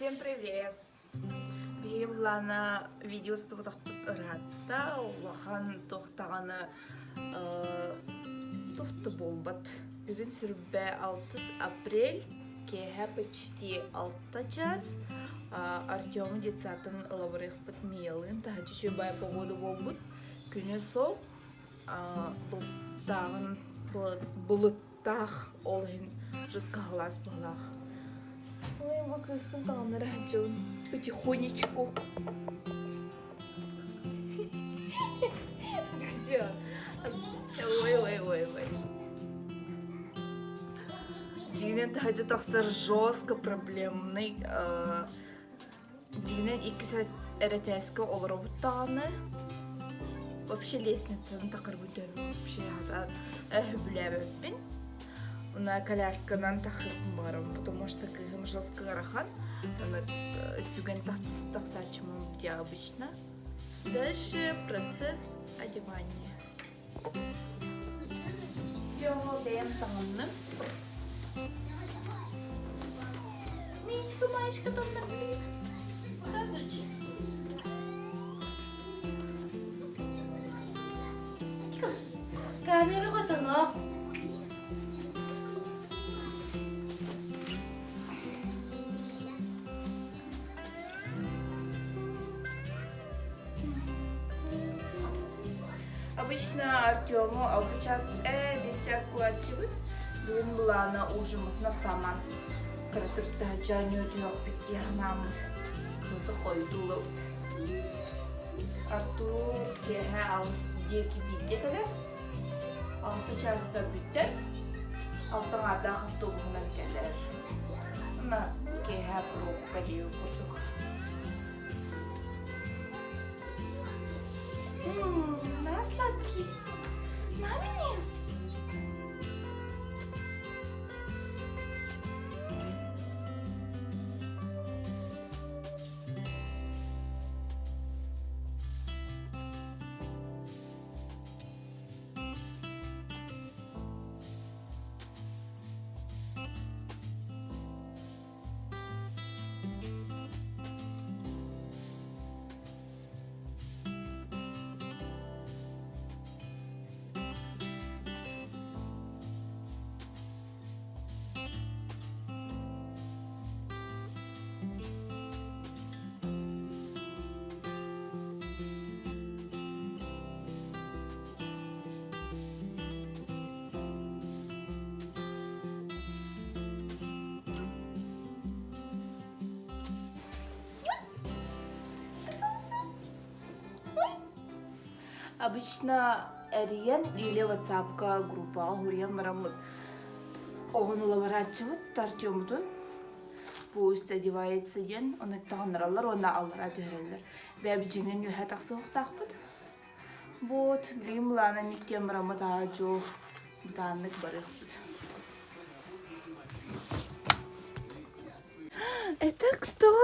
Всем привет! Бейлана видеосы тахпыт ыратта, улахан тохтағаны тохты болбат. Бүгін сүрбе 6 апрель, кеге почти 6 час. Артёмы детсатын ылабырых быт миялын, тахачы шөбай погоду болбут. Күні сол, бұлыттақ олын жұртқа ғылас бұлақ. Ой, выкрыстым тағаны рәчуын потихонечку. Где? Ой. Дигнен тахачы тақсыр жестко проблемный. Дигнен 2 сәт әрәтәскі олар бұттағаны. Вообще лестницаны тақыр бұтырым. Вообще бүләбіппін. Уна колясканан тақырым барым, потому что кыгым жестко гарахан. Сюген тақсачымым где обычно. Дальше процесс одевания. Все, даем тағанны. Маечка, там нагли. Да, дочь. Камера готова. Обычно Артему 6 час, 5 час кладчивы. Бүгін бұланы ужымыт настаман. Кыртыпта жаню дүйок бітті яғнамын. Күнді қойдулы өт. Артур кеге алыс деки бітті кәлі. 6 часта бітті. Алтын ардақ автобусынан кәлер. Үна кеге пробка деу көрдік. На, сладкий. На, минес. Обычно Эриен или WhatsApp-ка группа Гурьян Марамут. Он лаварачивает Артёмутун. Пусть одевается день, он это нравится, он аллара дюреллер. Бәбиҗинен юха таксык такпыт. Вот, блин, лана никте Марамут аджо даннык барыхпыт. Это кто?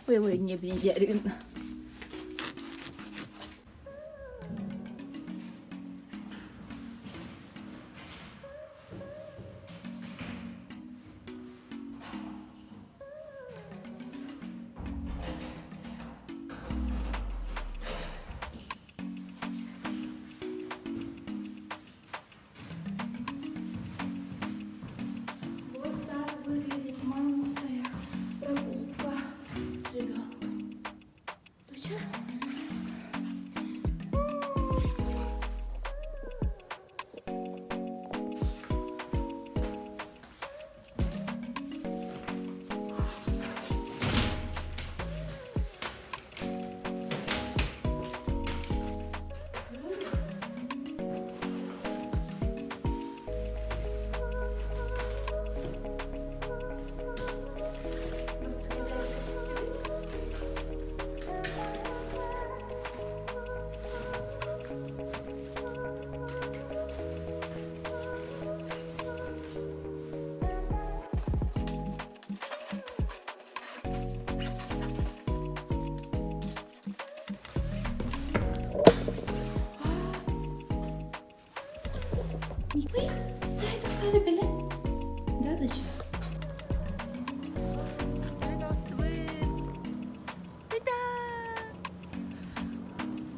Ой, не блин.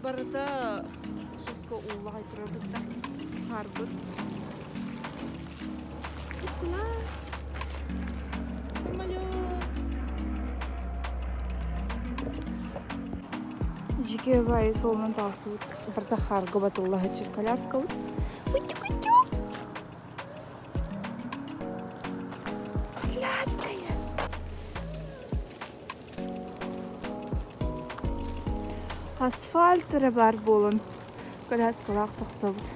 Барыта жеско улай тұрабытта. Харбыт. Сыпсылас. Самолет. Жеке бай солынан тағысы бұд. Барда харғы батыллағы чыркаляска бұд. Күтті-күтті. Сладкая. Асфальтыры бар болын. Коляскалақ тақса бұд.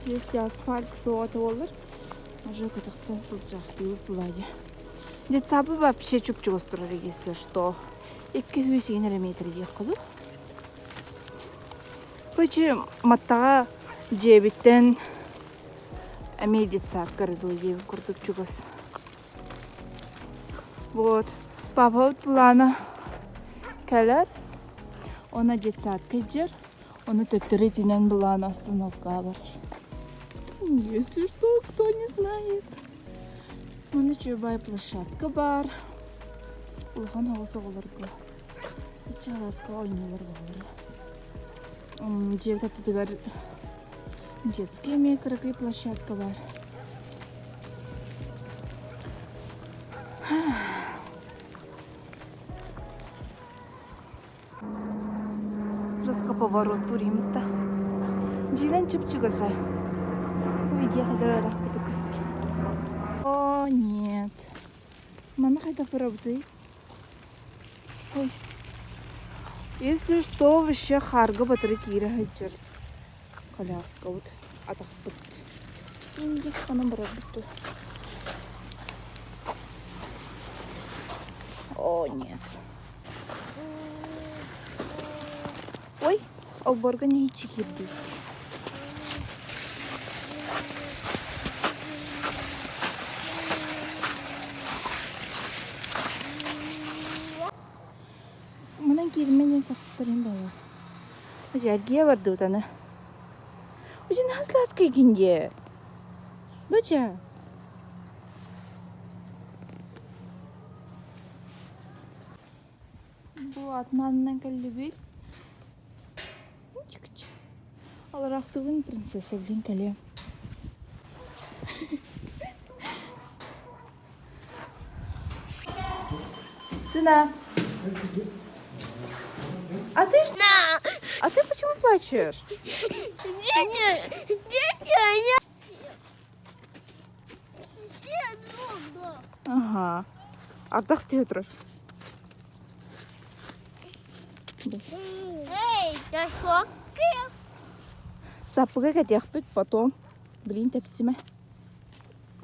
Если асфальт соғаты олыр, уже катақтан сылчақты ұлтылады. Детсабы вообще чүп-чүп остырыр, если что. 200 метр дейік қылу. Көчі маттаға жебіттен әмей детсап көрді жебі күрдік чүгіз. Вот. Папа ұтланы кәлер. Она детсап кәджер. Оны төттірі тінен бұланы остановка бар. Если что, кто не знает. Оны чөбай площадка бар. Улған ауысы оларға. Ичі аласқа ойнылар болары. Жевді тұтығар детский мекіргі площадка бар. Жестко поворот туримта. Жилен чүп-чүгі сай. Виде қадырырақ бұды көстір. О, нет. Мана қайда поработай? Ой. Если что, вообще харга батыры кире хайчыр. Коляска вот. Атақ бұд. Енді қанам поработу. О, нет. Ой, алборга не ичи кирді. Girmeden sakıtlarım baba. Hoca ergiye vardı o tane. Hoca nasıl atkı ikinci? Hoca. Bu atmanından kalbi. Çıkıç. Alarak tuğun prinsesi bilin kalem. Сына. А ты почему плачешь? Ага. Ардақ те отырыр. Сапыға кәтек бүт, потом білін тәпсіме.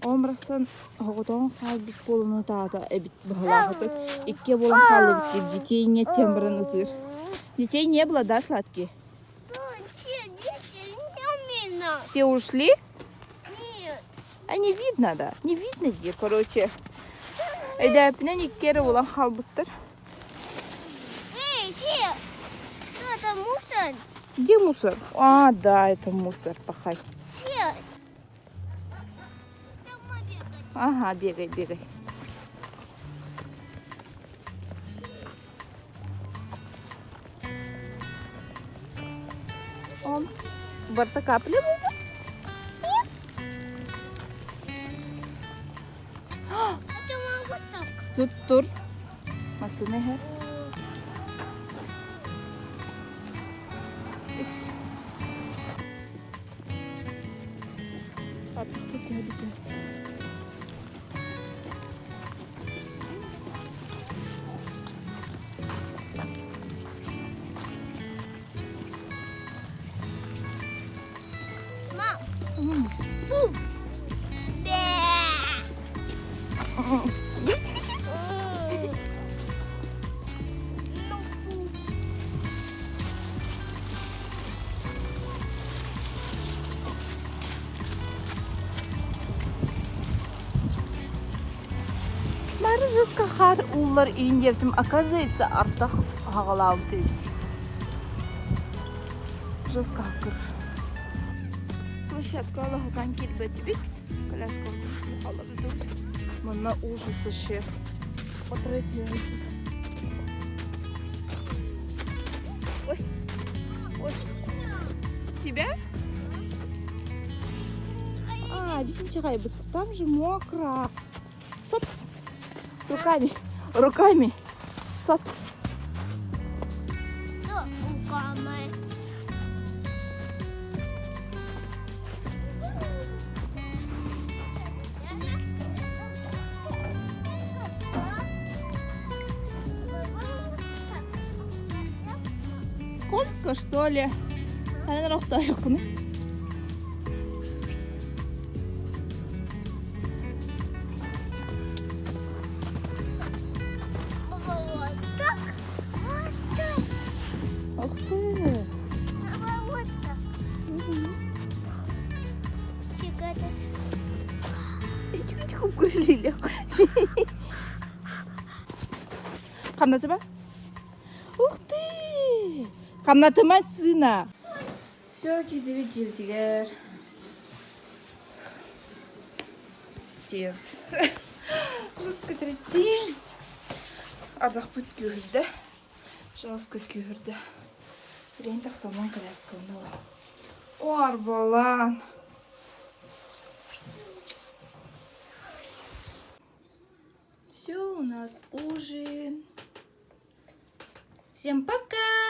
Омрасан оғытон қалбит болуны тағыда әбіт бұғылағыды. Икке болын қалы бітті. Детей нет тем бірін ұзыр. Детей не было, да, сладкие? Все ушли? Нет. А не видно, да? Не видно где, короче. Айда әпінен иккері болан қалбыттыр. Эй, Фи! Что это, мусор? Где мусор? А, да, это мусор, пахай. Фи! Дома бегать. Ага, бегай, бегай. Он барта капли болды? Это могу так. Тут тур. Масыны хер. Мам, М. бум! Бе! Мәрі жесқа қар ұллар үйін дертім. Оказывается, артақ ағалау дейді. Жесқа қыр. Площадка Аллахатан келбеті бет. Коляска алады дұрыс. Мұнна ужасы ше. Отырайт не айтып. Ой. Тебя? Бесин чахай, там же мокро. Сот. Руками. Руками. Сот. Что руками? Скользко, что ли? Наверное, рахтайкны. Баба, вот так. Вот так. Ух ты. Баба, вот так. Чиката. Иди кукурилля. Қамнатыма? Ух ты! Қамнатыма сына. Все, кидеви живдигер. Стец. Раскатрити. Ардақ бүт күйірді. Жалысқа күйірді. Рейн тақсаман коляска унала. Ор балан. Все, у нас ужин. Всем пока!